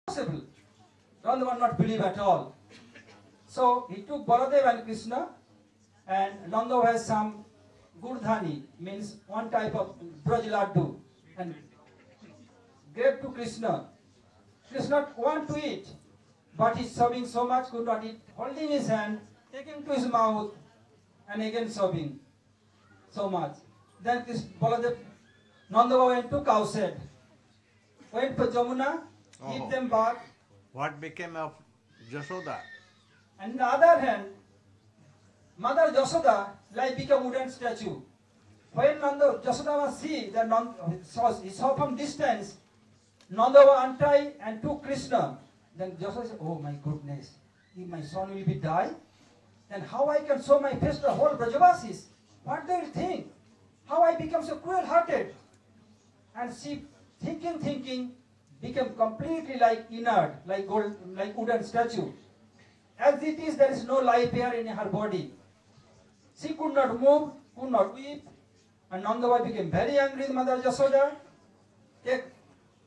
Impossible. Nanda would not believe at all. So he took Baladev and Krishna, and Nanda has some gurdhani, means one type of braj laddu, and gave to Krishna. Krishna want to eat, but he's sobbing so much, could not eat. Holding his hand, taking to his mouth, and again sobbing so much. Then Baladev, Nanda went to cow shed, went to Jamuna, give them bath. What became of Jashoda? And on the other hand, Mother Jashoda like became a wooden statue. When Nanda Jashoda see that he saw from distance, Nanda was untied and took Krishna. Then Jashoda said, "Oh my goodness, if my son will be die, then how I can show my face to the whole Brajavasis? What they will think? How I become so cruel-hearted?" And she, thinking, became completely like inert, like wooden statue. As it is, there is no life here in her body. She could not move, could not weep, and Nanda became very angry with Mother Jashoda.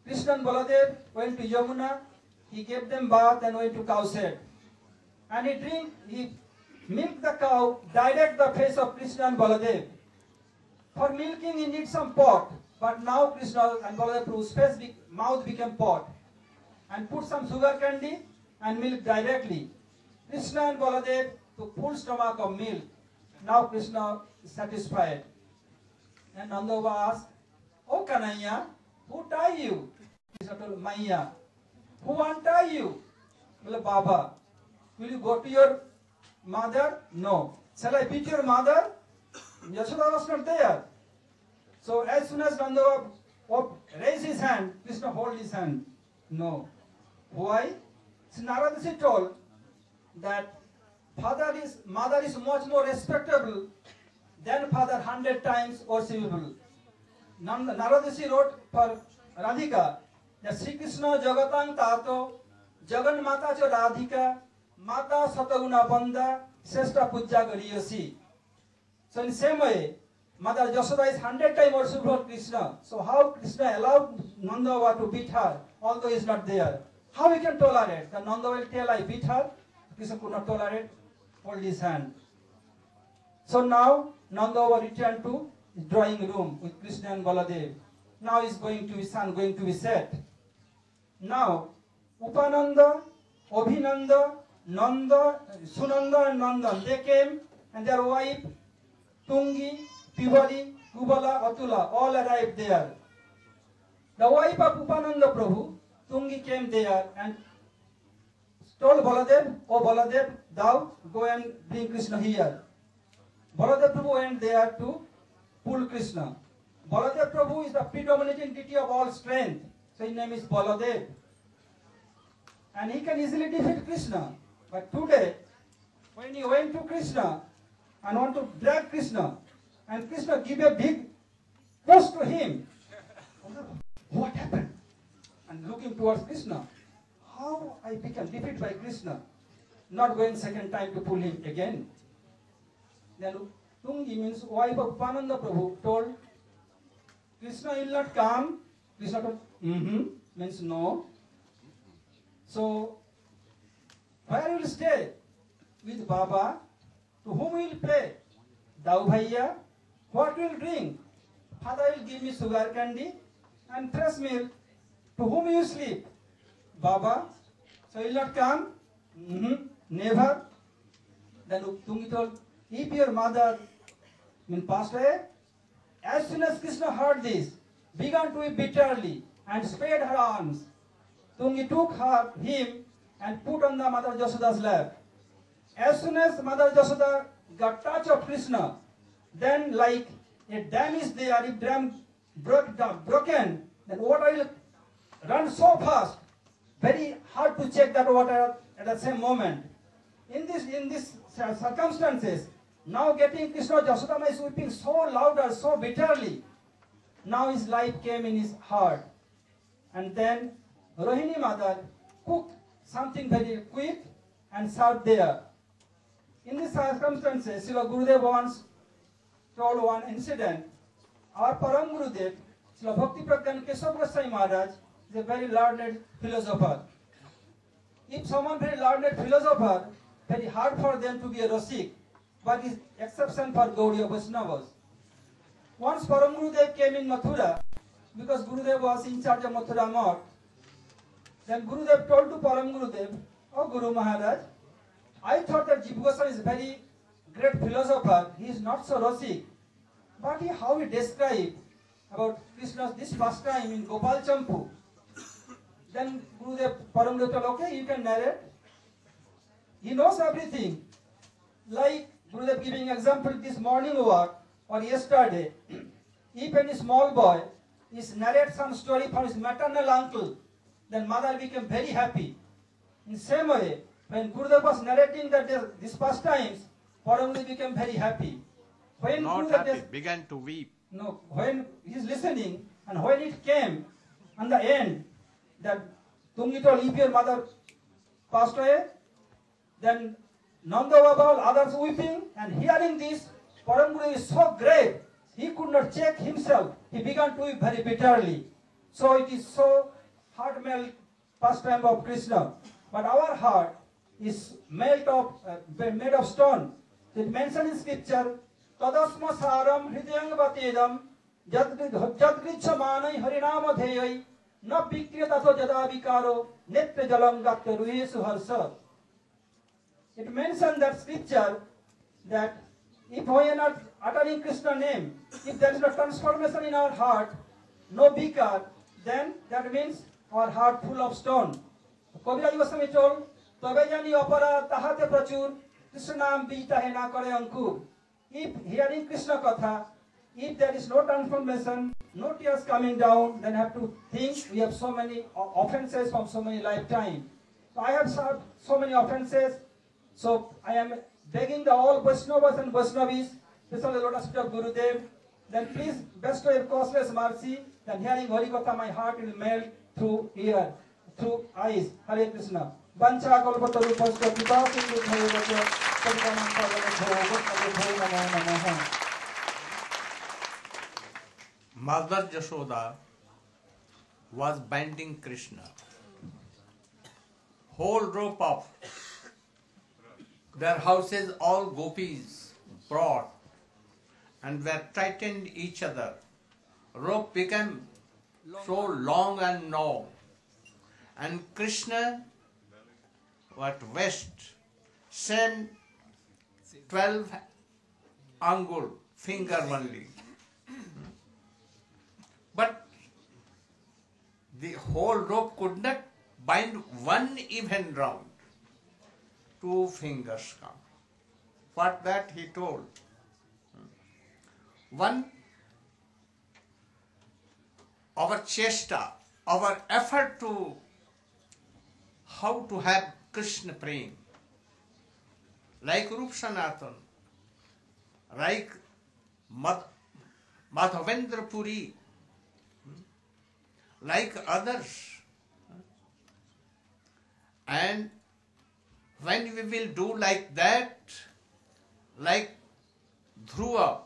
Krishna and Baladev went to Yamuna, he gave them bath and went to cow shed. And he milked the cow, direct the face of Krishna and Baladev. For milking he needs some pot, but now Krishna and Baladev's mouth became pot. And put some sugar candy and milk directly. Krishna and Baladev took full stomach of milk. Now Krishna is satisfied. And Nanda asked, "Oh Kanaya, who tie you?" Krishna told, "Maya." "Who untie you?" Well, "Baba." "Will you go to your mother?" "No." "Shall I beat your mother?" Yashoda was not there. So as soon as Nanda raised his hand, Krishna hold his hand. "No." "Why?" So Narada told that mother is much more respectable than father 100 times worshipable. Narada wrote for Radhika that Sri Krishna Jagatang Tato Jagan Mata Cha Radhika Mata Sataguna Banda Sesta Puja Gariyosi. So in the same way, Mother Jashoda is 100 times worshipable for Krishna. So how Krishna allowed Nanda to beat her, although he is not there? How we can tolerate? The Nanda will tell, "I beat her." Krishna could not tolerate, hold his hand. So now Nanda returned to his drawing room with Krishna and Baladev. Now his son going to be set. Now Upananda, Abhinanda, Nanda, Sunanda and Nandan, they came, and their wife Tungi, Pivali, Kubala, Atula all arrived there. The wife of Upananda Prabhu, Tungi, came there and told Baladev, "Oh Baladev, thou go and bring Krishna here." Baladev Prabhu went there to pull Krishna. Baladev Prabhu is the predominating deity of all strength. So his name is Baladev. And he can easily defeat Krishna. But today, when he went to Krishna and want to drag Krishna, and Krishna give a big push to him, what happened? And looking towards Krishna, how I become defeated by Krishna, not going second time to pull him again. Then Tungi, means wife of Upananda Prabhu, told, "Krishna will not come." Krishna told, means no. "So where will you stay?" "With Baba." "To whom will you play?" "Thou Bhaiya." "What will you drink?" "Father will give me sugar candy and fresh milk." "To whom you sleep?" "Baba." "So will not come?" Never. Then Tungi told, "If your mother passed away," as soon as Krishna heard this, began to weep bitterly and spread her arms. Tungi took him and put on the Mother Jashoda's lap. As soon as Mother Jashoda got touch of Krishna, then like a dam is there, if dam broken, then water will run so fast, very hard to check that water at the same moment. In these circumstances, now getting Krishna, Jashoda is weeping so louder, so bitterly. Now his life came in his heart. And then Rohini mother cooked something very quick and served there. In these circumstances, Srila Gurudev once told one incident. Our Param Gurudev, Srila Bhakti Pragyan Keshav Goswami Maharaj, is a very learned philosopher. if someone very learned philosopher, very hard for them to be a Rasik, but is exception for Gaudiya Vaishnavas. Once Param Gurudev came in Mathura, because Gurudev was in charge of Mathura Math, then Gurudev told to Param Gurudev, "Oh Guru Maharaj, I thought that Jiva Goswami is a very great philosopher, he is not so Rasik, but how he described about Krishna's this pastime in Gopal Champu." Then Gurudev, Param Gurudev told, "Okay, you can narrate." He knows everything. Like Gurudev giving example this morning walk or yesterday, if any small boy is narrate some story from his maternal uncle, then mother became very happy. In the same way, when Gurudev was narrating that these pastimes, Param Gurudev became very happy. When Not Gurudev happy, began to weep. No, when he is listening, and when it came on the end, that Tungi told, if your mother passed away, then Nanda Babal, others weeping, and hearing this, Param Gurudev is so great, he could not check himself. He began to weep very bitterly. So it is so heart-melt pastime of Krishna. But our heart is made of stone. It mentioned in scripture, Tadasma saram hridayang vatedam jadgrichamanai harinama dheyai na vikriyatato jada vikaro netre jalam gatta ruhesu harsa. It mentioned that scripture that if we are not uttering Krishna name, if there is no transformation in our heart, no vikar, then that means our heart full of stone. Kabira Goswami told, "Tabe jani apara tahate prachur Krishna naam bijta hai na kare ankur." If hearing Krishna Katha, if there is no transformation, no tears coming down, then have to think we have so many offenses from so many lifetime. So I have so many offenses, so I am begging the all Vaishnavas and Vaishnavis, especially Lotus feet of Gurudev, then please bestow your causeless mercy, then hearing Hari Katha my heart will melt through ear, through eyes. Hare Krishna. Vancha kalpataru pasta pipati bhayavata sadhanam parvata bhava. Mother Jashoda was binding Krishna. Whole rope of their houses, all gopis brought and were tightened each other. Rope became so long and long. And Krishna, at west, sent 12 angul, finger only. But the whole rope could not bind one even round. 2 fingers come. What that he told. One, our chesta, our effort to how to have Krishna praying, like Rup Sanatan, like Madhavendra Puri, like others. And when we will do like that, like Dhruva,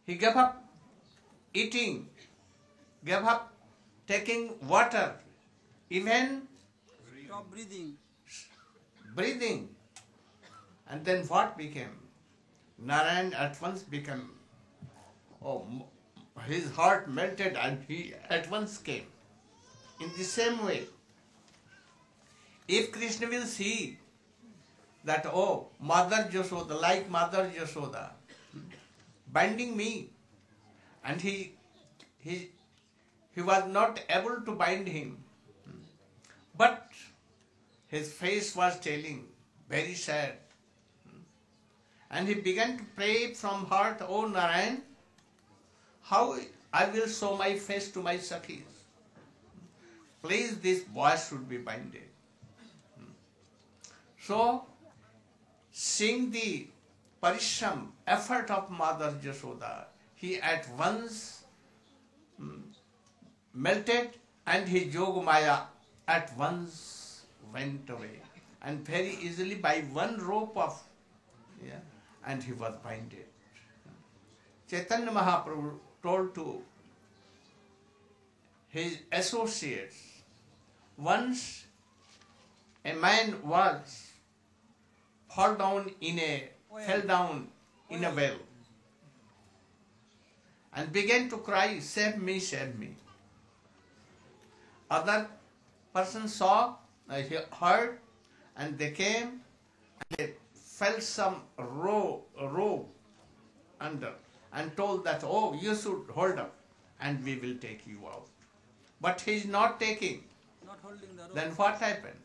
he gave up eating, gave up taking water, even Stop breathing. And then what became? Narayan at once became, his heart melted and he at once came. In the same way, if Krishna will see that, Mother Jashoda, like Mother Jashoda, binding me, and he was not able to bind him, but his face was telling, very sad. And he began to pray from heart, "O Narayan, how I will show my face to my Sakhis? Please, this boy should be binded." So, seeing the parishram, effort of Mother Jashoda, he at once melted and his Yogamaya at once went away. And very easily by one rope of, and he was binded. Chaitanya Mahaprabhu told to his associates, Once a man fell down in a well and began to cry, "Save me, save me." Other person saw, he heard, and they came and they felt some rope under and told that, "Oh, you should hold up and we will take you out." But he is not taking. Not holding the rope. Then what happened?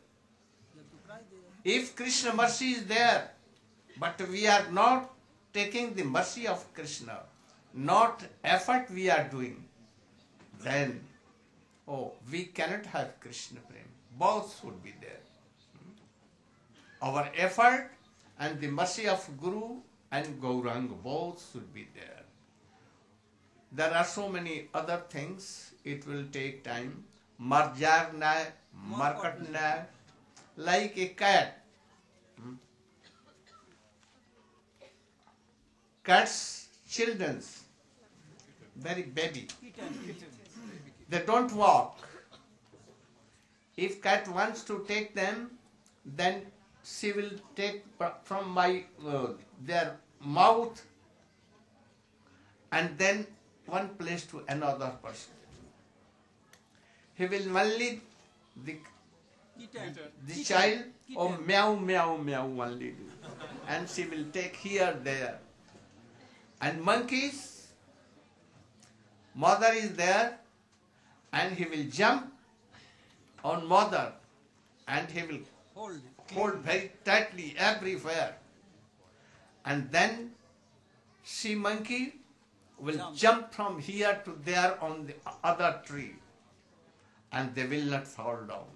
You have to cry there. If Krishna mercy is there, but we are not taking the mercy of Krishna, not effort we are doing, then, we cannot have Krishna Prem. Both should be there. Our effort and the mercy of Guru and Gauranga, both should be there. There are so many other things, it will take time. Marjarna, Markatna, like a cat. Cats, children's, very baby. They don't walk. If cat wants to take them, then she will take from their mouth and then one place to another person. He will only the child meow meow meow only do, and she will take here there. And monkeys, mother is there, and he will jump on mother, and he will hold very tightly everywhere. And then she monkey will jump from here to there on the other tree, and they will not fall down.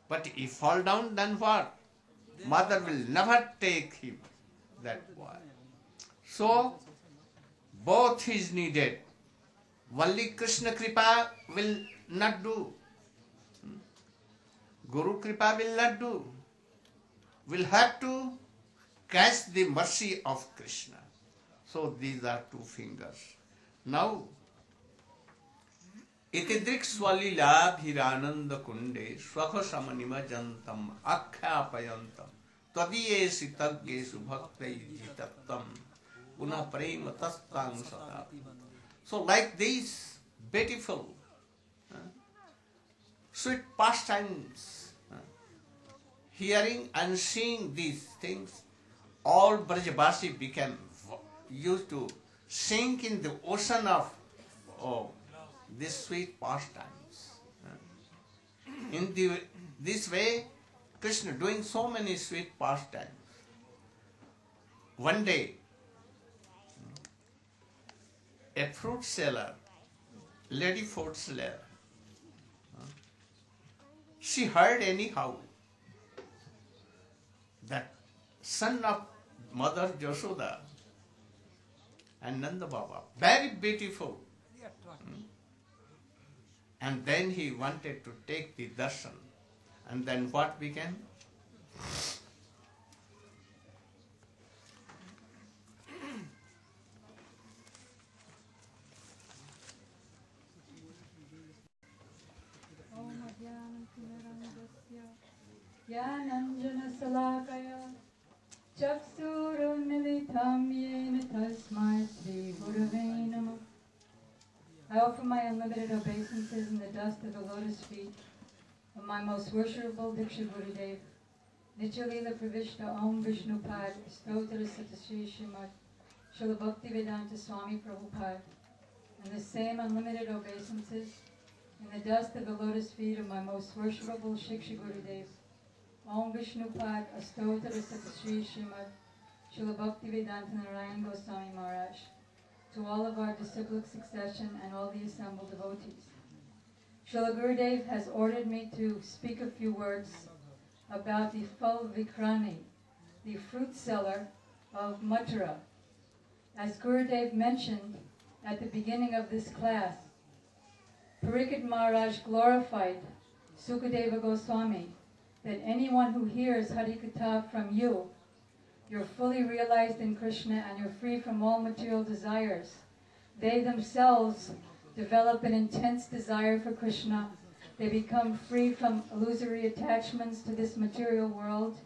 But if fall down, then what? Mother will never take him. That why. So both is needed. Only Krishna Kripa will not do. Guru Kripa will not do. We'll have to catch the mercy of Krishna. So these are two fingers. Now, Itidrik swalila bhirananda kunde swakha samanima jantam akhapayantam tadiye sitagye subhaktai jitattam una prema tastang sata. So like these beautiful, sweet pastimes, hearing and seeing these things, all Brajabasi became used to sink in the ocean of these sweet pastimes. In this way, Krishna doing so many sweet pastimes. One day, a fruit seller, lady fruit seller, she heard anyhow that son of Mother Jashoda and Nanda Baba, very beautiful. And then he wanted to take the darshan. And then what began? Yananjana salakaya Chaksurunilitam yena tasmai Sri Gurave Namah. I offer my unlimited obeisances in the dust of the lotus feet of my most worshipable Diksha Gurudev, Nityalila Pravishta Om Vishnu Pad, Stotara Satasri Srimad, Srila Bhakti-Vedanta Swami Prabhupada, and the same unlimited obeisances in the dust of the lotus feet of my most worshipable Shiksha Gurudev, Om Vishnu Pad, Astotara Satasri Srimad, Srila Bhakti-Vedanta Narayan Goswami Maharaj, to all of our disciplic succession and all the assembled devotees. Srila Gurudev has ordered me to speak a few words about the Phal Vikrani, the fruit seller of Mathura. As Gurudev mentioned at the beginning of this class, Parikshit Maharaj glorified Sukadeva Goswami that anyone who hears Hari Katha from you, you're fully realized in Krishna and you're free from all material desires. They themselves develop an intense desire for Krishna They become free from illusory attachments to this material world.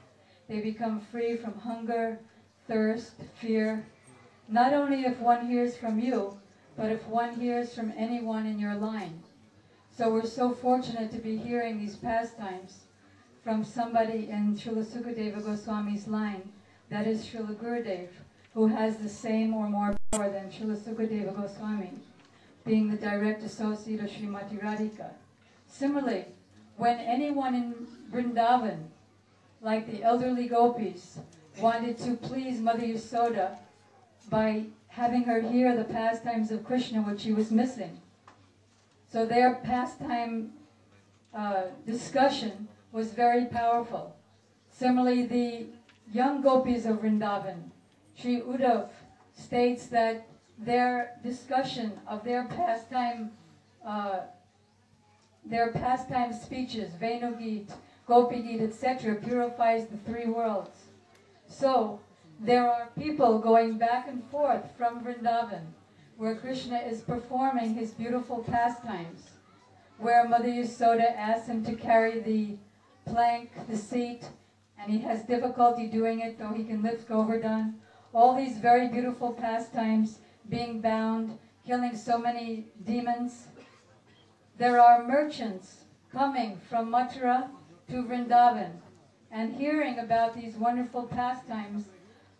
They become free from hunger, thirst, fear. Not only if one hears from you, but if one hears from anyone in your line. So we're so fortunate to be hearing these pastimes from somebody in Srila Sukadeva Goswami's line, that is Srila Gurudev, who has the same or more power than Srila Sukadeva Goswami, being the direct associate of Srimati Radhika. Similarly, when anyone in Vrindavan, like the elderly gopis, wanted to please Mother Yasoda by having her hear the pastimes of Krishna, which she was missing. So their pastime discussion was very powerful. Similarly, the young gopis of Vrindavan, Sri Uddhav states that their discussion of their pastime speeches, Venugit, Gopigit, etc., purifies the three worlds. So there are people going back and forth from Vrindavan, where Krishna is performing his beautiful pastimes, where Mother Yasoda asks him to carry the plank, the seat, and he has difficulty doing it, though he can lift Govardhan. All these very beautiful pastimes, being bound, killing so many demons. There are merchants coming from Mathura to Vrindavan and hearing about these wonderful pastimes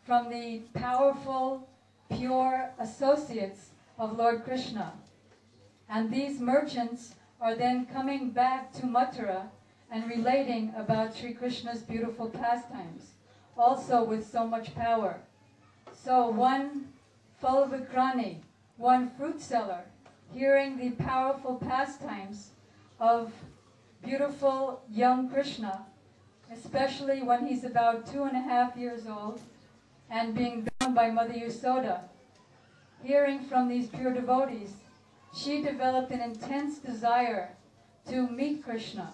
from the powerful, pure associates of Lord Krishna. And these merchants are then coming back to Mathura and relating about Sri Krishna's beautiful pastimes, also with so much power. So one Phalavikrani, one fruit seller, hearing the powerful pastimes of beautiful young Krishna, especially when he's about 2.5 years old, and being bound by Mother Yasoda, hearing from these pure devotees, she developed an intense desire to meet Krishna.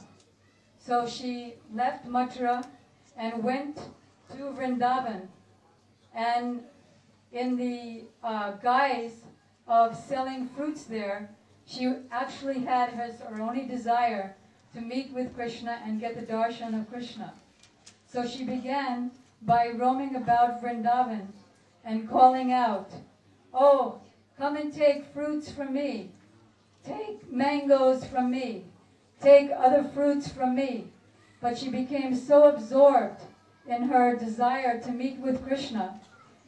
So she left Mathura and went to Vrindavan, and in the guise of selling fruits there, she actually had her only desire to meet with Krishna and get the darshan of Krishna. So she began by roaming about Vrindavan and calling out, "Oh, come and take fruits from me. Take mangoes from me. Take other fruits from me." But she became so absorbed in her desire to meet with Krishna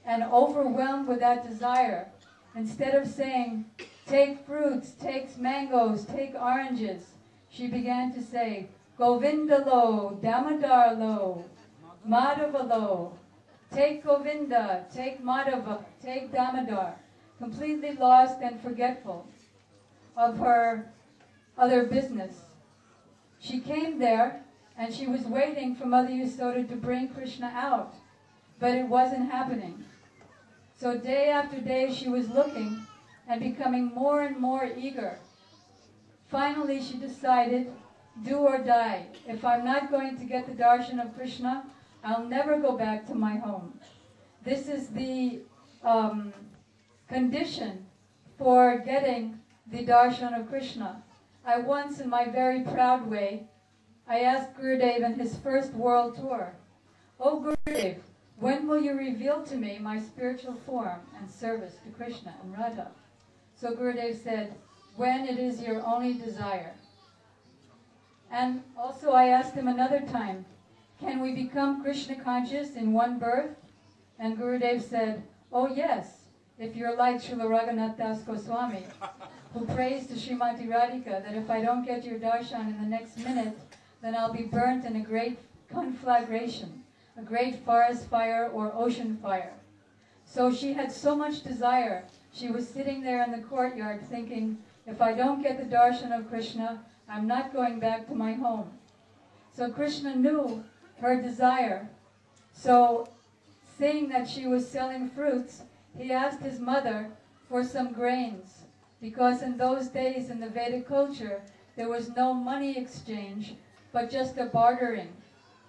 and overwhelmed with that desire, instead of saying, "Take fruits, take mangoes, take oranges," she began to say, "Govinda lo, Damodar lo, Madhava lo. Take Govinda, take Madhava, take Damodar," completely lost and forgetful of her other business. She came there and she was waiting for Mother Yasoda to bring Krishna out, but it wasn't happening. So day after day she was looking and becoming more and more eager. Finally she decided, do or die. If I'm not going to get the darshan of Krishna, I'll never go back to my home. This is the condition for getting the darshan of Krishna. I once, in my very proud way, I asked Gurudev in his first world tour, "Oh Gurudev, when will you reveal to me my spiritual form and service to Krishna and Radha?" So Gurudev said, "When it is your only desire." And also I asked him another time, "Can we become Krishna conscious in one birth?" And Gurudev said, "Oh yes, if you're like Srila Raghunath Das Goswami, who prays to Srimati Radhika that if I don't get your darshan in the next minute, then I'll be burnt in a great conflagration, a great forest fire or ocean fire." So she had so much desire. She was sitting there in the courtyard thinking, if I don't get the darshan of Krishna, I'm not going back to my home. So Krishna knew her desire. So seeing that she was selling fruits, he asked his mother for some grains, because in those days in the Vedic culture, there was no money exchange, but just a bartering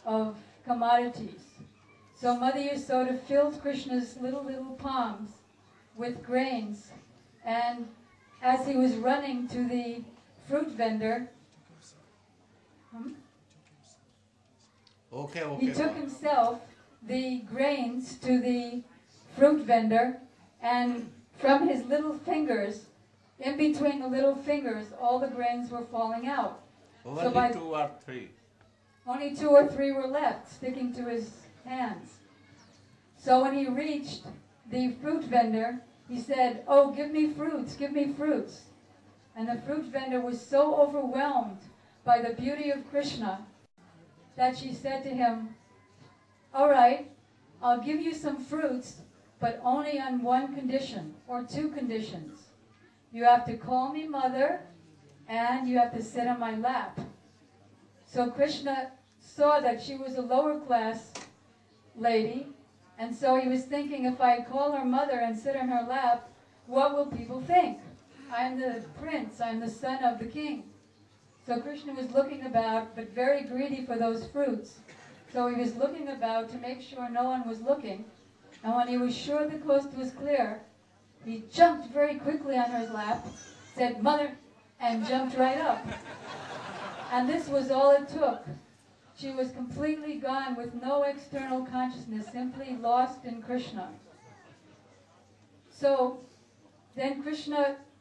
of commodities. So Mother Yasoda filled Krishna's little palms with grains, and as he was running to the fruit vendor, Okay, okay. He took himself the grains to the fruit vendor, and from his little fingers, in between the little fingers, all the grains were falling out. Only 2 or 3. Only 2 or 3 were left, sticking to his hands. So when he reached the fruit vendor, he said, "Oh, give me fruits, give me fruits." And the fruit vendor was so overwhelmed by the beauty of Krishna that she said to him, "All right, I'll give you some fruits, but only on one condition, or 2 conditions. You have to call me mother, and you have to sit on my lap." So Krishna saw that she was a lower class lady, and so he was thinking, if I call her mother and sit on her lap, what will people think? I'm the prince, I'm the son of the king. So Krishna was looking about, but very greedy for those fruits. So he was looking about to make sure no one was looking. And when he was sure the coast was clear, he jumped very quickly on her lap, said, "Mother," and jumped right up. And this was all it took. She was completely gone with no external consciousness, simply lost in Krishna. So then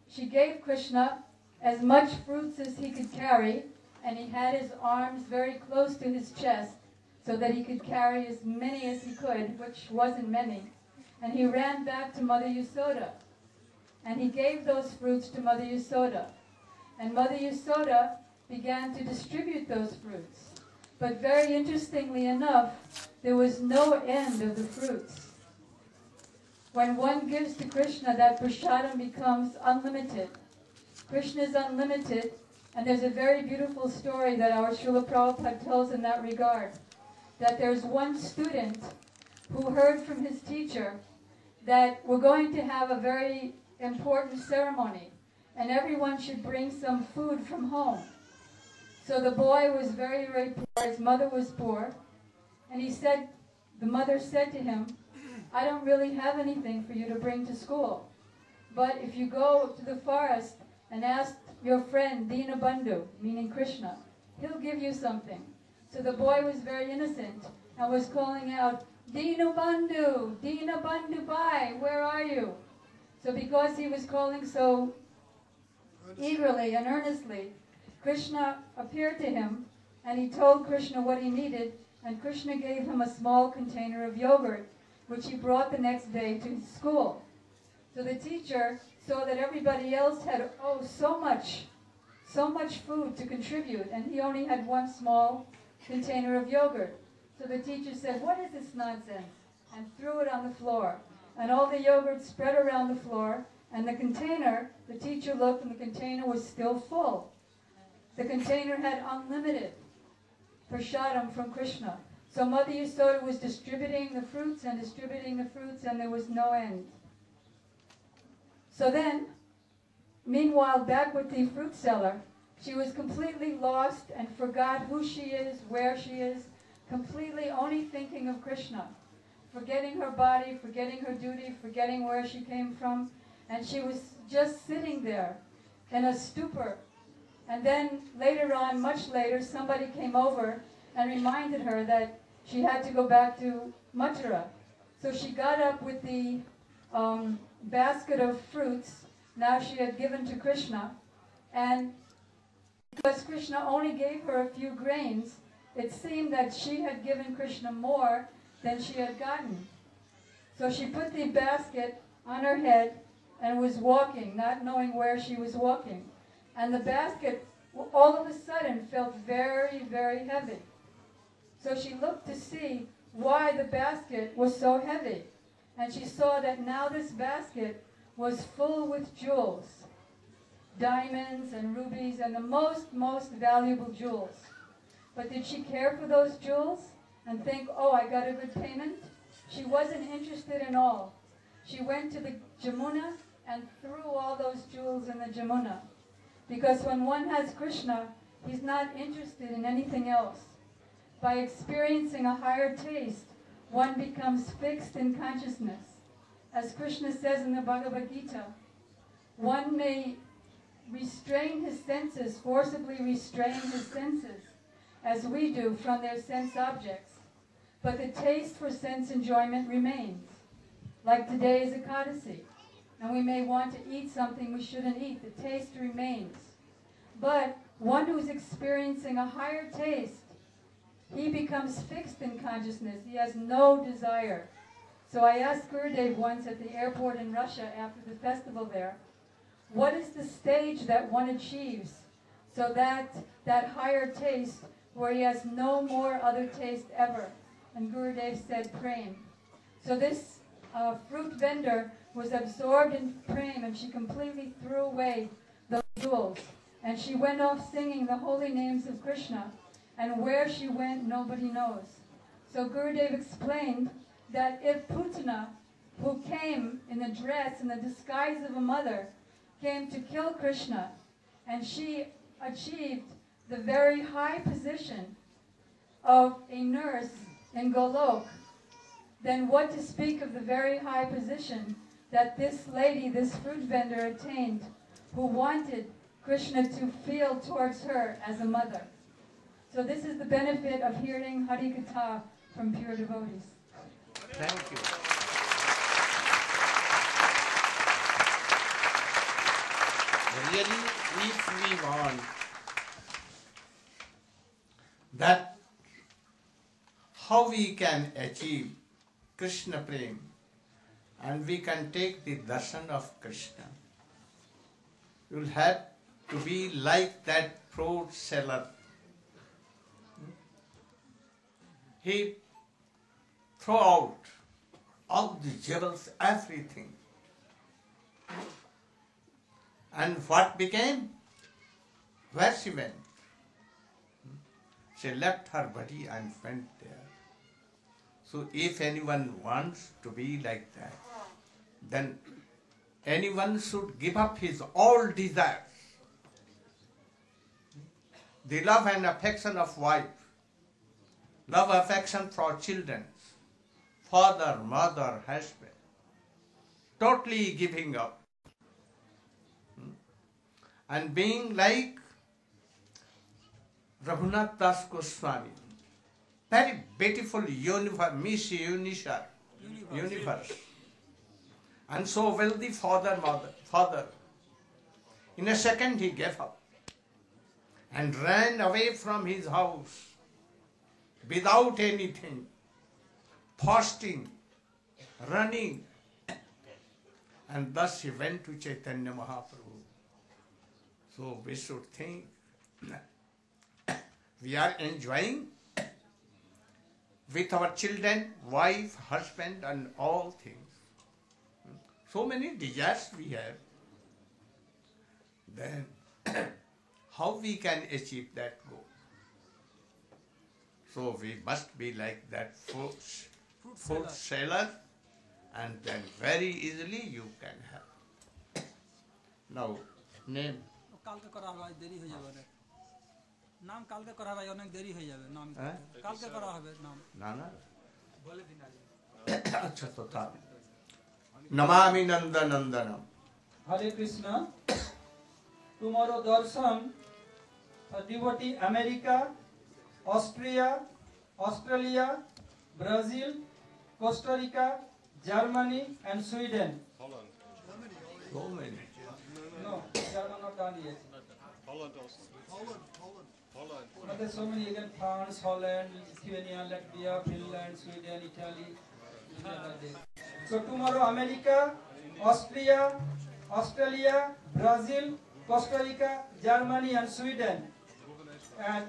she gave Krishna as much fruits as he could carry, and he had his arms very close to his chest so that he could carry as many as he could, which wasn't many. And he ran back to Mother Yasoda, and he gave those fruits to Mother Yasoda. And Mother Yasoda began to distribute those fruits. But very interestingly enough, there was no end of the fruits. When one gives to Krishna, that prasadam becomes unlimited. Krishna is unlimited, and there's a very beautiful story that our Srila Prabhupada tells in that regard. That there's one student who heard from his teacher that we're going to have a very important ceremony, and everyone should bring some food from home. So the boy was very, very poor, his mother was poor, and the mother said to him, "I don't really have anything for you to bring to school, but if you go to the forest and ask your friend Dinabandhu, meaning Krishna, he'll give you something." So the boy was very innocent and was calling out, "Dinabandhu, Dinabandhu Bhai, where are you?" So because he was calling so eagerly and earnestly, Krishna appeared to him, and he told Krishna what he needed, and Krishna gave him a small container of yogurt, which he brought the next day to his school. So the teacher saw that everybody else had, so much food to contribute, and he only had one small container of yogurt. So the teacher said, "What is this nonsense?" and threw it on the floor. And all the yogurt spread around the floor, and the teacher looked, and the container was still full. The container had unlimited prasadam from Krishna. So Mother Yasoda was distributing the fruits, and there was no end. So then, meanwhile, back with the fruit seller, she was completely lost and forgot who she is, where she is, completely only thinking of Krishna, forgetting her body, forgetting her duty, forgetting where she came from, and she was just sitting there in a stupor. And then later on, much later, somebody came over and reminded her that she had to go back to Mathura. So she got up with the basket of fruits now she had given to Krishna, and because Krishna only gave her a few grains, it seemed that she had given Krishna more than she had gotten. So she put the basket on her head and was walking, not knowing where she was walking. And the basket, all of a sudden, felt very, very heavy. So she looked to see why the basket was so heavy. And she saw that now this basket was full with jewels, diamonds and rubies and the most valuable jewels. But did she care for those jewels and think, I got a good payment? She wasn't interested in all. She went to the Jamuna and threw all those jewels in the Jamuna. Because when one has Krishna, he's not interested in anything else. By experiencing a higher taste, one becomes fixed in consciousness. As Krishna says in the Bhagavad Gita, one may restrain his senses, forcibly restrain his senses, as we do from their sense objects, but the taste for sense enjoyment remains. Like today is Ekadasi, and we may want to eat something we shouldn't eat. The taste remains. But one who's experiencing a higher taste, he becomes fixed in consciousness. He has no desire. So I asked Gurudev once at the airport in Russia after the festival there, what is the stage that one achieves so that that higher taste where he has no more other taste ever? And Gurudev said prem. So this fruit vendor was absorbed in prem, and she completely threw away the jewels. And she went off singing the holy names of Krishna. And where she went, nobody knows. So Gurudev explained that if Putana, who came in the dress, in the disguise of a mother, came to kill Krishna, and she achieved the very high position of a nurse in Golok, then what to speak of the very high position that this lady, this fruit vendor, attained, who wanted Krishna to feel towards her as a mother. So this is the benefit of hearing Hari Katha from pure devotees. Thank you. Really, if we want that, how we can achieve Krishna Prem, and we can take the darshan of Krishna, you will have to be like that fruit seller. He threw out all the jewels, everything. And what became? Where she went? She left her body and went there. So if anyone wants to be like that, then anyone should give up his all desires. The love and affection of wife, love, affection for children, father, mother, husband, totally giving up. And being like Raghunath Das Goswami, very beautiful Miss Universe, and so wealthy father. In a second he gave up and ran away from his house without anything, fasting, running, and thus he went to Chaitanya Mahaprabhu. So we should think we are enjoying with our children, wife, husband, and all things. So many desires we have. Then how we can achieve that goal? So we must be like that fruit seller, and then very easily you can have. Now, name. কালকে করা হবে দেরি হয়ে যাবে রে নাম কালকে করা হবে অনেক দেরি হয়ে যাবে নাম কালকে করা হবে নাম না না বলে দিন আচ্ছা তো তা নমামি নন্দনন্দনম Hare Krishna. Tomorrow darshan for devotee America, Austria, Australia, Brazil, Costa Rica, Germany, and Sweden. So many. No, German not done yet. Holland also. Holland. But there's so many again: France, Holland, Lithuania, Latvia, Finland, Sweden, Italy. So tomorrow America, Austria, Australia, Brazil, Costa Rica, Germany, and Sweden. And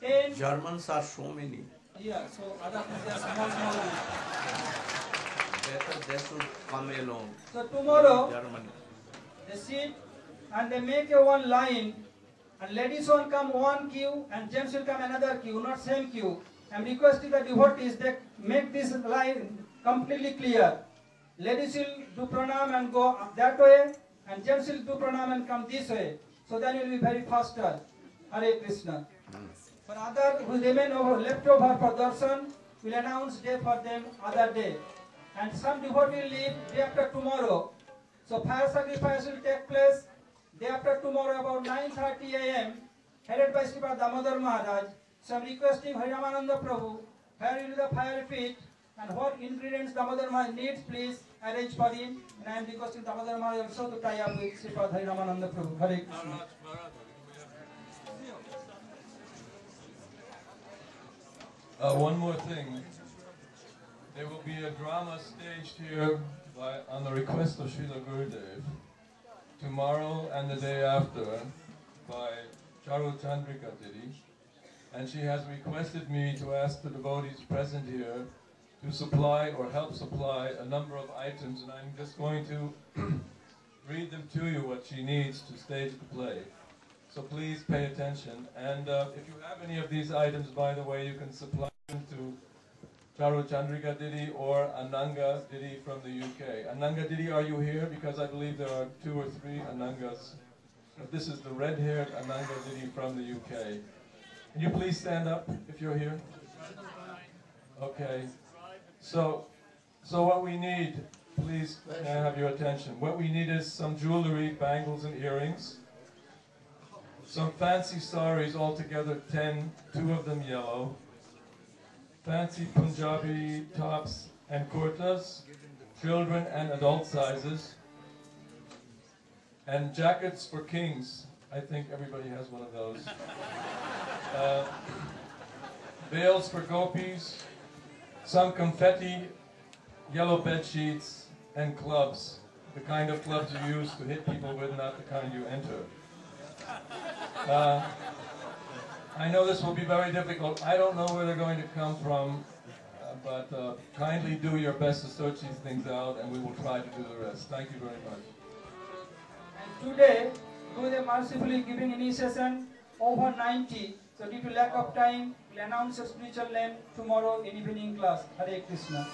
10. Germans are so many. Yeah, so other things are small. Better they should come alone. So tomorrow Germany. they sit and they make a one line, and ladies will come one queue and gents will come another queue, not same queue. I'm requesting the devotees they make this line completely clear. Ladies will do pranam and go that way, and gents will do pranam and come this way. So then it will be very faster. Hare Krishna. For other who remain left over for darshan, we'll announce day for them other day. And some devotee will leave day after tomorrow. So fire sacrifice will take place day after tomorrow about 9:30 a.m. headed by Sripad Damodar Maharaj. So I am requesting Hari Ramananda Prabhu, where will the fire pit and what ingredients Damodar Maharaj needs, please arrange for him. And I am requesting Damodar Maharaj also to tie up with Sripad Hari Ramananda Prabhu. Hare Krishna. One more thing. There will be a drama staged here on the request of Srila Gurudev tomorrow and the day after by Charu Chandrika Didi. And she has requested me to ask the devotees present here to supply or help supply a number of items, and I'm just going to read them to you what she needs to stage the play. So please pay attention. And if you have any of these items, by the way, you can supply them to Charu Chandrika Didi or Ananga Didi from the UK. Ananga Didi, are you here? Because I believe there are 2 or 3 Anangas. This is the red-haired Ananga Didi from the UK. Can you please stand up if you're here? Okay. So what we need, please can I have your attention. What we need is some jewelry, bangles and earrings. Some fancy saris, altogether 10, 2 of them yellow. Fancy Punjabi tops and kurtas, children and adult sizes. And jackets for kings. I think everybody has one of those. Veils for gopis, some confetti, yellow bed sheets, and clubs. The kind of clubs you use to hit people with, not the kind you enter. I know this will be very difficult. I don't know where they're going to come from, but kindly do your best to search these things out, and we will try to do the rest. Thank you very much. And today, Gurudev mercifully giving initiation over 90. So due to lack of time, we'll announce a spiritual name tomorrow in evening class. Hare Krishna.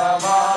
Baba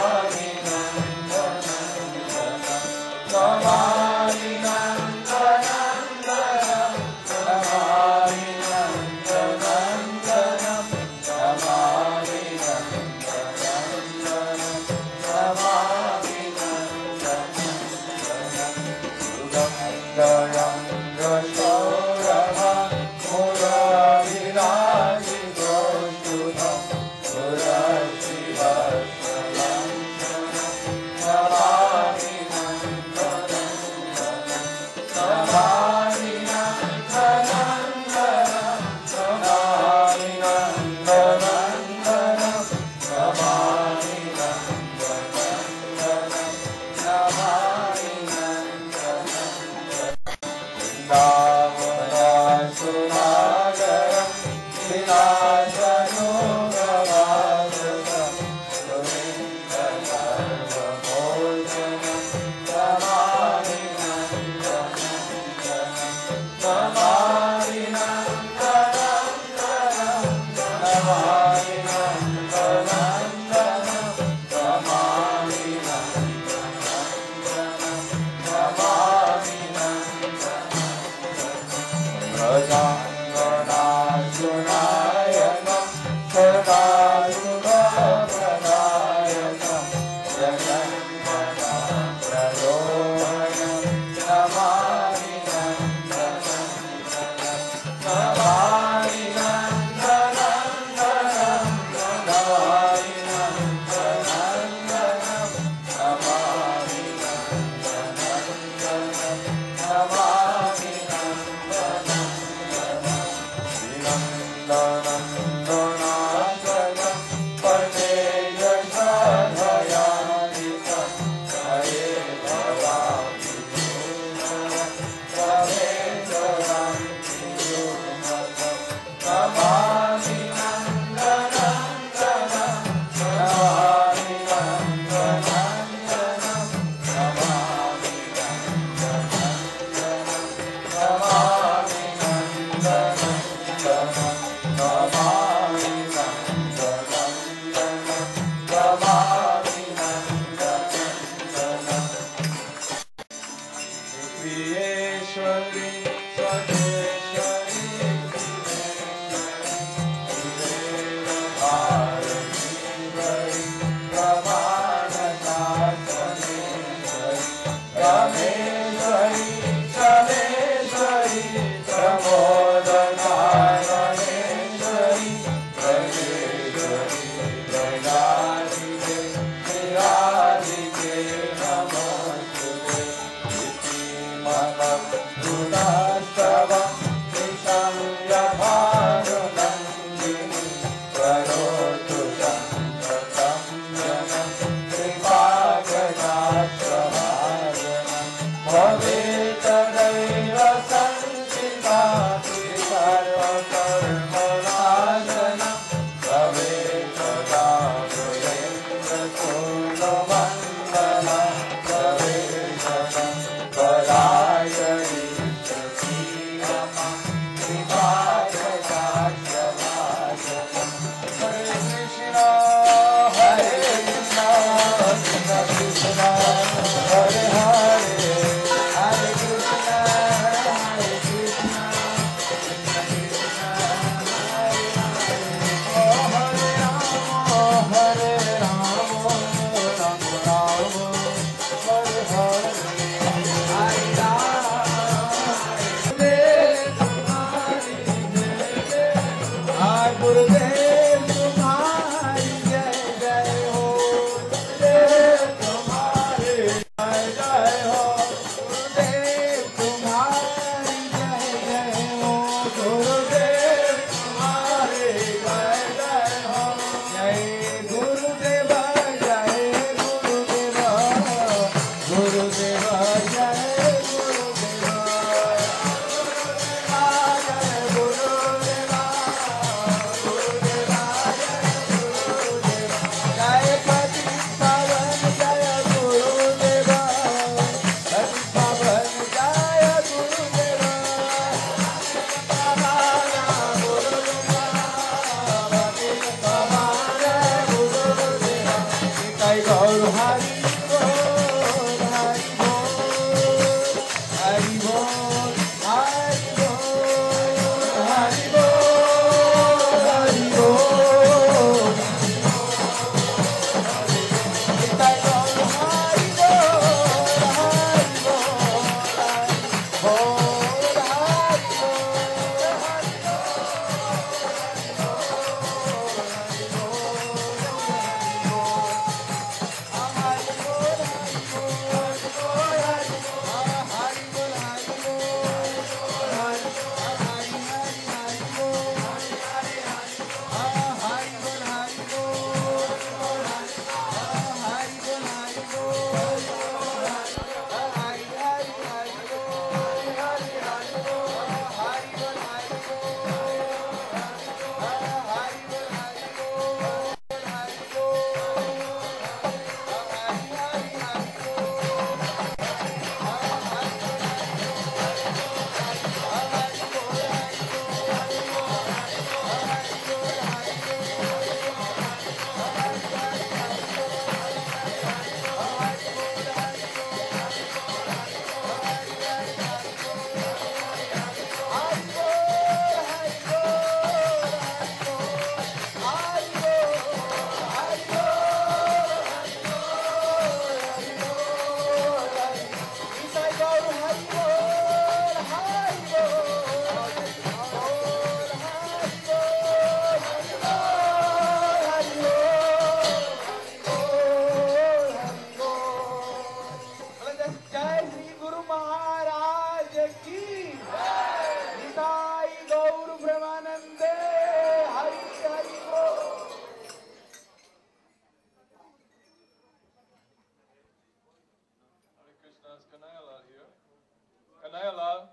Kanayalal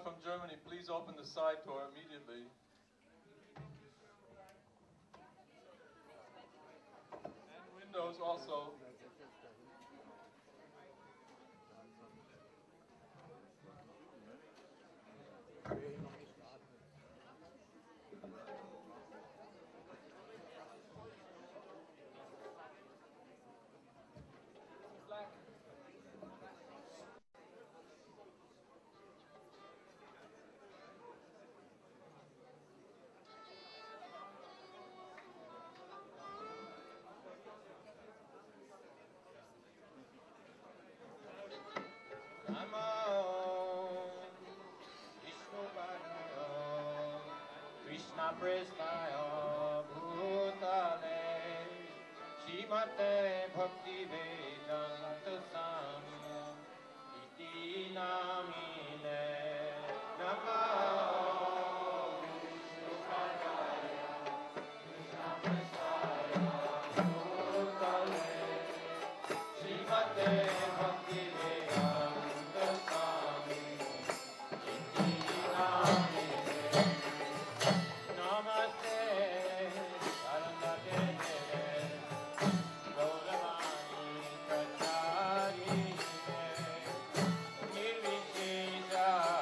from Germany, please open the side door immediately. And windows also. Krishna Prasnaya Bhutale Srimate Bhakti Vedanta Swami Iti Namine Namo Krishna Prasnaya Bhutale Srimate Bhakti Vedanta Swami Iti Namine Namaste Saranade Gauravani Kacharine Nirvishesha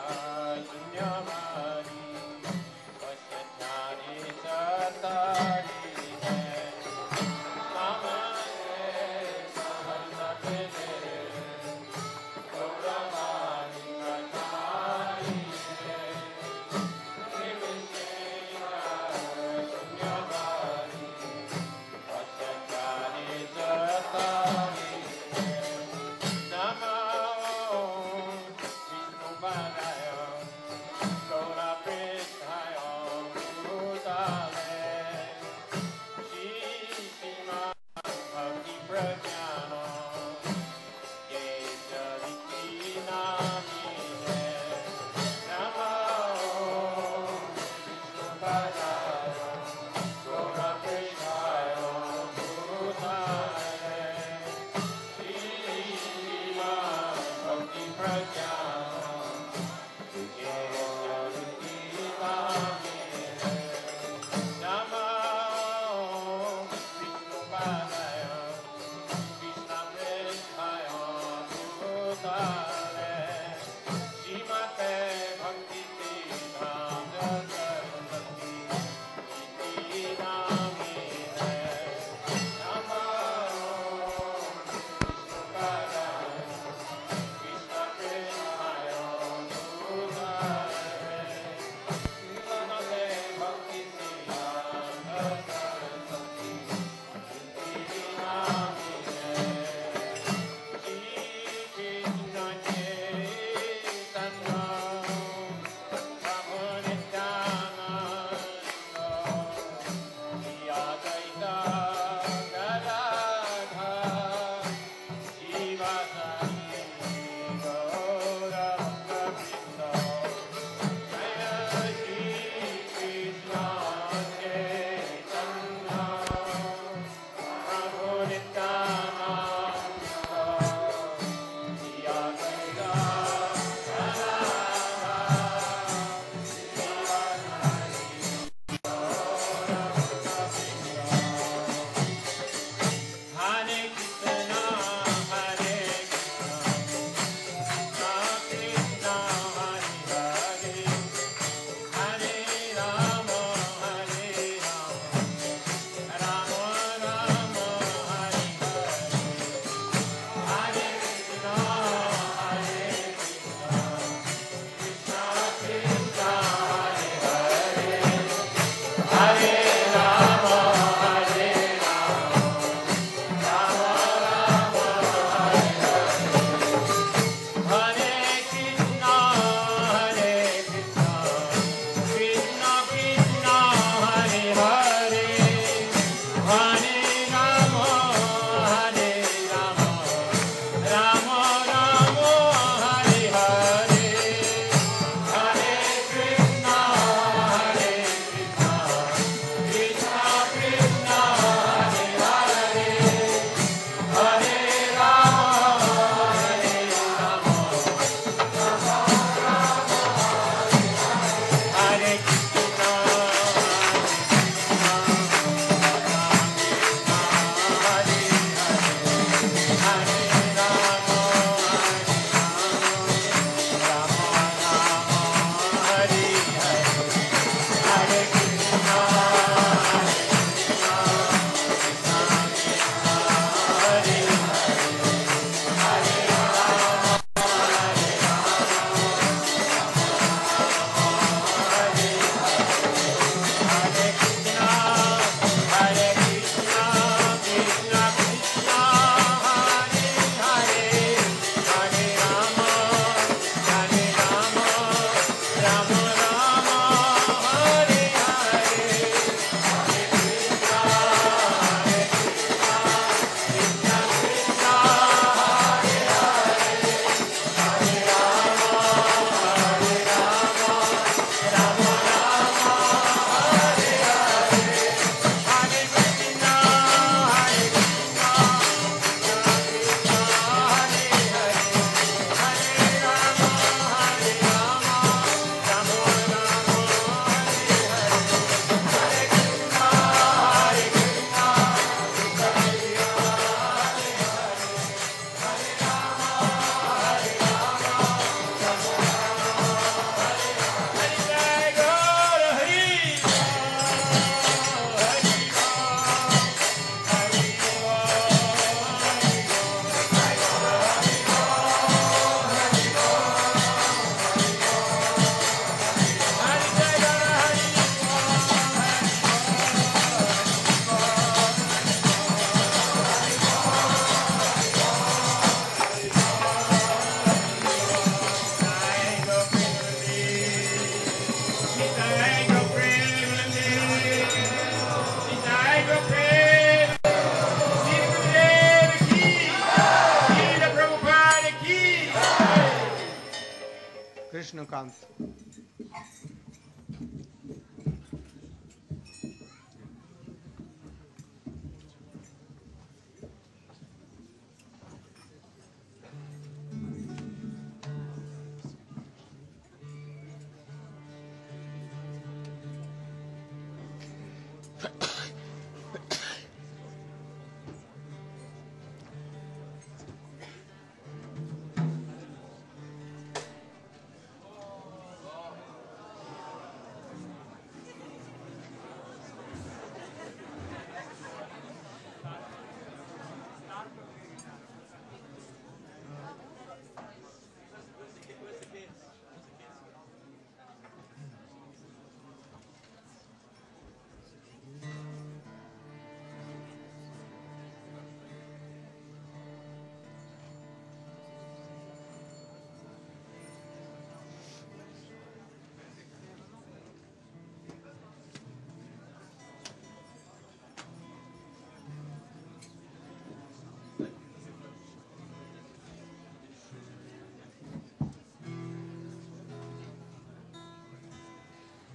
Sukant.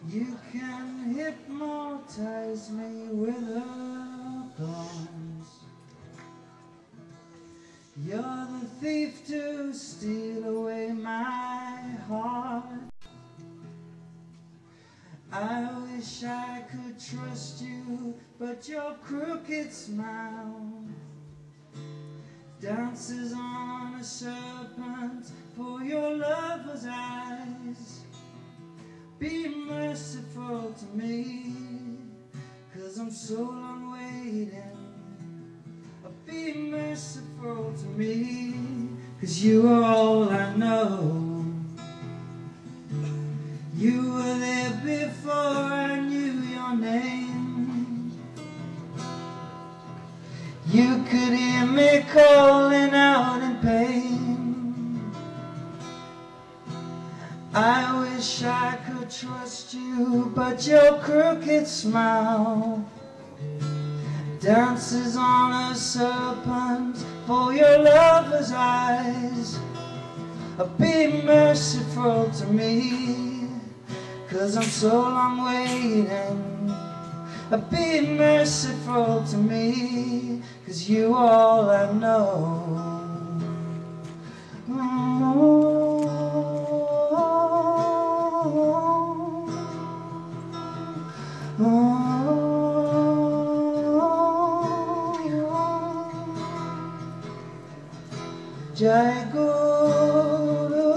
You can hypnotize me with applause. You're the thief to steal away my heart. I wish I could trust you, but your crooked smile dances on a serpent for your lover's eyes. Be merciful to me, 'cause I'm so long waiting. Be merciful to me, 'cause you are all I know. You were there before I knew your name. You could hear me calling out in pain. I wish I could trust you, but your crooked smile dances on a serpent for your lover's eyes. Be merciful to me, 'cause I'm so long waiting. Be merciful to me, 'cause you are all I know. Jai Guru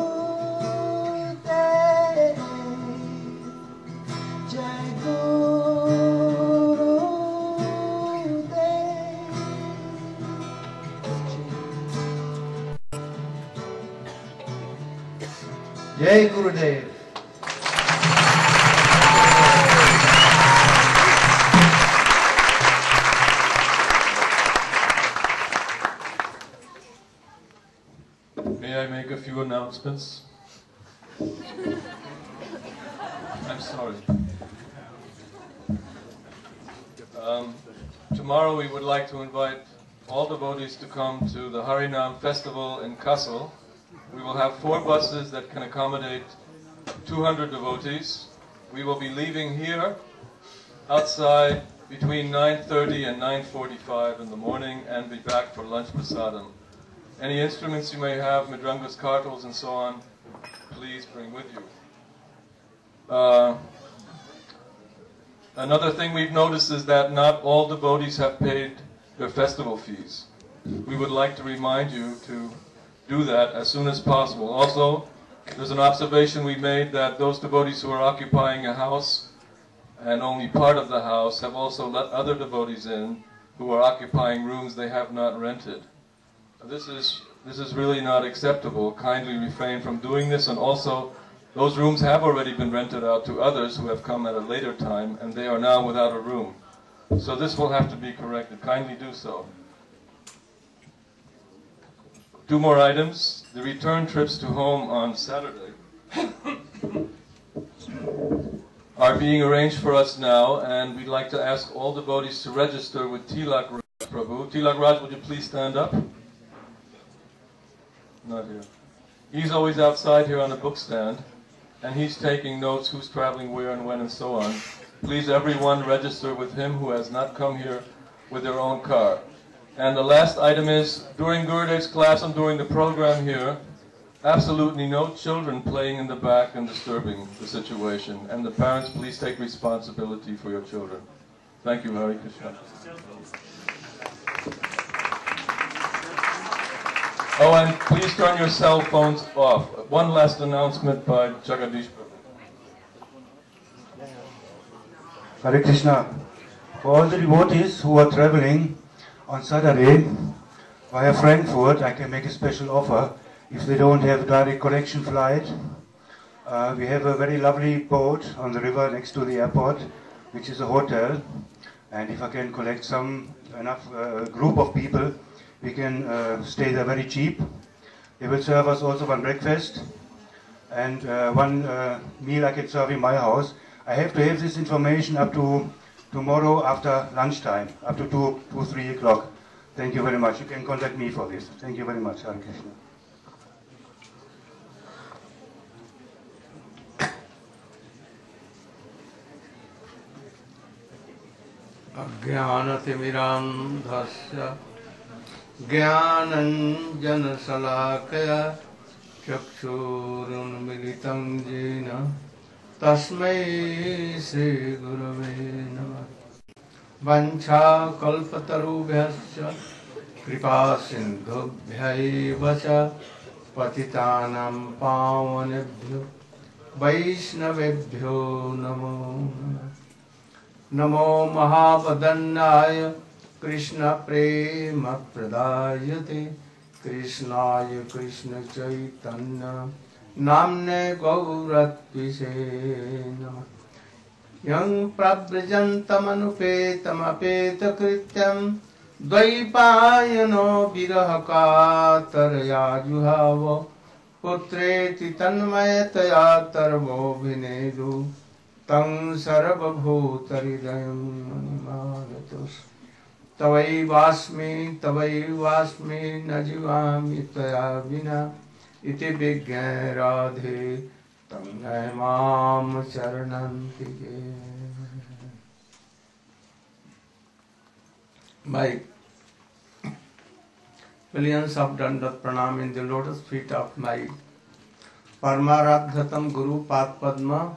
Dev, Jai Guru Dev. Jai Guru Dev. May I make a few announcements? I'm sorry. Tomorrow we would like to invite all devotees to come to the Harinam Festival in Kassel. We will have 4 buses that can accommodate 200 devotees. We will be leaving here outside between 9:30 and 9:45 in the morning and be back for lunch prasadam. Any instruments you may have, mridrangas, kartals and so on, please bring with you. Another thing we've noticed is that not all devotees have paid their festival fees. We would like to remind you to do that as soon as possible. Also, there's an observation we made that those devotees who are occupying a house and only part of the house have also let other devotees in who are occupying rooms they have not rented. This is really not acceptable. Kindly refrain from doing this, and also those rooms have already been rented out to others who have come at a later time, and they are now without a room. So this will have to be corrected. Kindly do so. 2 more items. The return trips to home on Saturday are being arranged for us now, and we'd like to ask all devotees to register with Tilak Raj Prabhu. Tilak Raj, would you please stand up? Not here. He's always outside here on the book stand. and he's taking notes, who's traveling where and when and so on. Please everyone register with him who has not come here with their own car. And the last item is, during Gurudev's class and during the program here, absolutely no children playing in the back and disturbing the situation. And the parents, please take responsibility for your children. Thank you, Hare Krishna. Oh, and please turn your cell phones off. One last announcement by Jagadish. Hare Krishna. For all the devotees who are traveling on Saturday via Frankfurt, I can make a special offer. If they don't have a direct connection flight, we have a very lovely boat on the river next to the airport, which is a hotel. And if I can collect enough group of people, we can stay there very cheap. They will serve us also one breakfast and one meal I can serve in my house. I have to have this information up to tomorrow after lunchtime, up to 3 o'clock. Thank you very much. You can contact me for this. Thank you very much, Hare Krishna. Ajnanatimirandhasya Jnananjanasalakaya Chakshurunmilitam jena Tasmai Sri Gurave Namah Vancha kalpatarubhyasya Kripa sindhubhyaiva cha Patitanam pavanebhyo Vaishnavebhyo namo Namo Mahabadannaya Krishna Prema Pradayate Krishnaya Krishna Chaitanya Namne Gauratpise Namah Yang Prabrajantam Apeta Krityam Dvaipayano Virahakataraya Juhava Putreti Tanmayataya Tarvo Vinedu Tang Sarvabhutaridayam Manimanatus Tavaivasmi Najivami Taya Vina Iti Vigyan Radhe Tam Naimam Charanantike. My millions of dandat pranam in the lotus feet of my Paramaradhatam Guru Pad Padma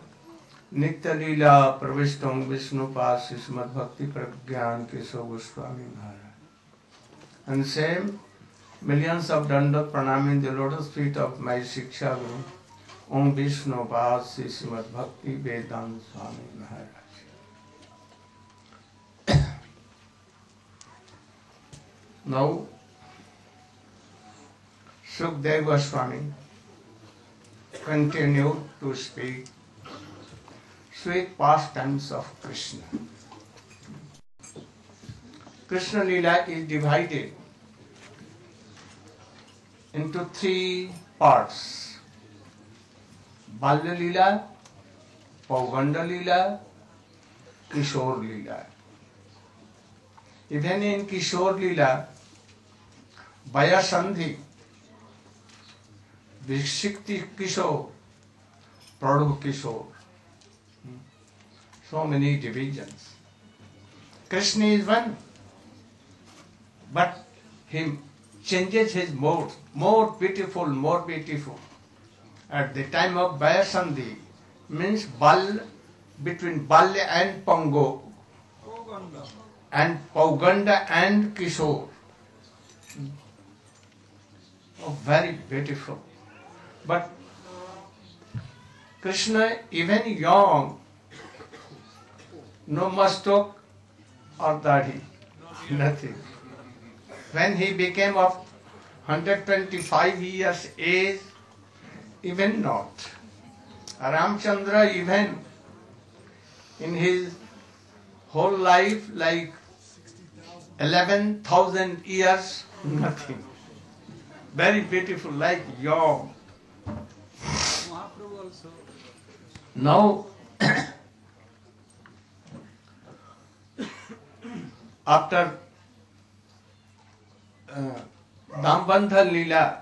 Nitya Leela Pravishtam Vishnu Pasi Srimad Bhakti Pragyan Keshav Goswami Maharaj. And same millions of dandat pranam in the lotus feet of my Shiksha Guru Om Vishnu Pasi Srimad Bhakti Vedanta Swami Maharaj. Now Sukdev Goswami continued to speak sweet pastimes of Krishna. Krishna Leela is divided into 3 parts: Balya Leela, Pauganda Leela, Kishore Leela. Even in Kishore Leela, Vayasandhi, Vikshikti Kishore, Pradhu Kishore. So many divisions. Krishna is one, but he changes his modes, more beautiful. At the time of Vayasandhi, means between Balya and Pango, and Pauganda and Kishore. Oh, very beautiful. But Krishna, even young, no mustache or dadi, nothing. When he became of 125 years age, even not. Ramchandra, even in his whole life, like 11,000 years, nothing. Very beautiful, like young. Now, after Dambandha Leela,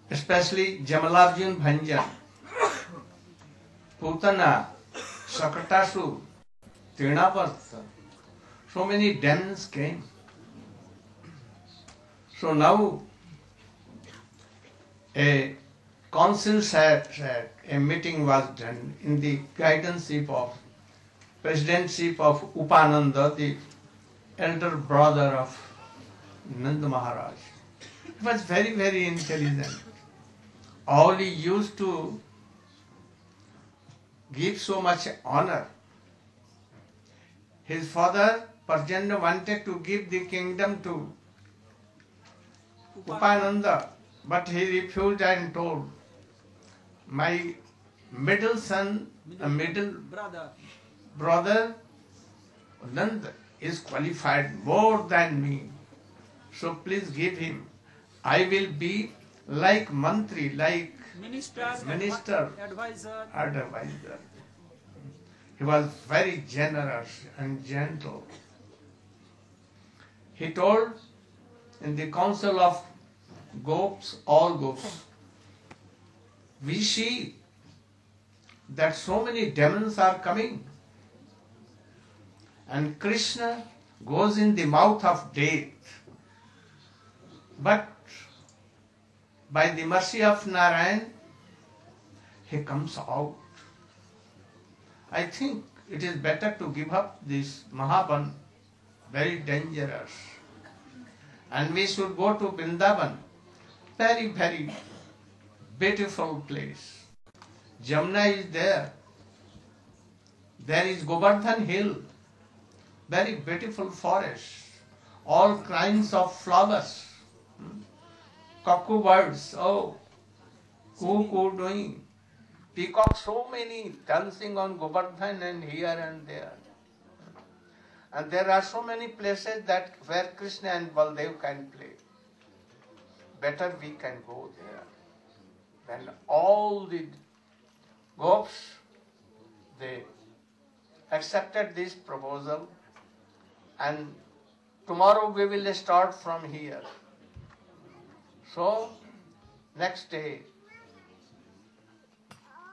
especially Jamalarjun Bhanjan, Putana, Sakatasu, Trinapartha. So many demons came. So now a council sat, a meeting was done in the guidanship of presidentship of Upananda, the elder brother of Nanda Maharaj. He was very, very intelligent. All he used to give so much honor. His father, Parjanya, wanted to give the kingdom to Upananda, but he refused and told, my middle son, middle brother, Nanda, is qualified more than me. So please give him. I will be like mantri, like minister, advisor. He was very generous and gentle. He told in the council of gops, all gops, we see that so many demons are coming, and Krishna goes in the mouth of death. But by the mercy of Narayan, he comes out. I think it is better to give up this Mahaban, very dangerous. And we should go to Vrindavan, very, very beautiful place. Jamuna is there. There is Govardhan Hill, very beautiful forest, all kinds of flowers. Cuckoo birds, oh, cuckoo doing. Peacock, so many dancing on Govardhan and here and there. And there are so many places that where Krishna and Baldev can play. Better we can go there. When all the gops, they accepted this proposal, and tomorrow we will start from here. So, next day,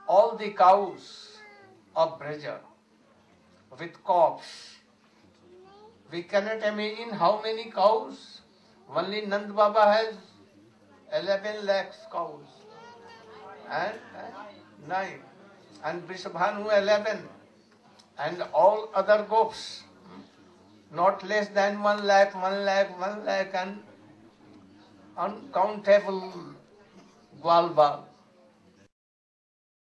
all the cows of Braja with cocks. We cannot imagine how many cows. Only Nand Baba has 11 lakhs cows. And 9. And Vrishabhanu 11. And all other gops. Not less than 1 lakh, 1 lakh, and uncountable Gwalbal.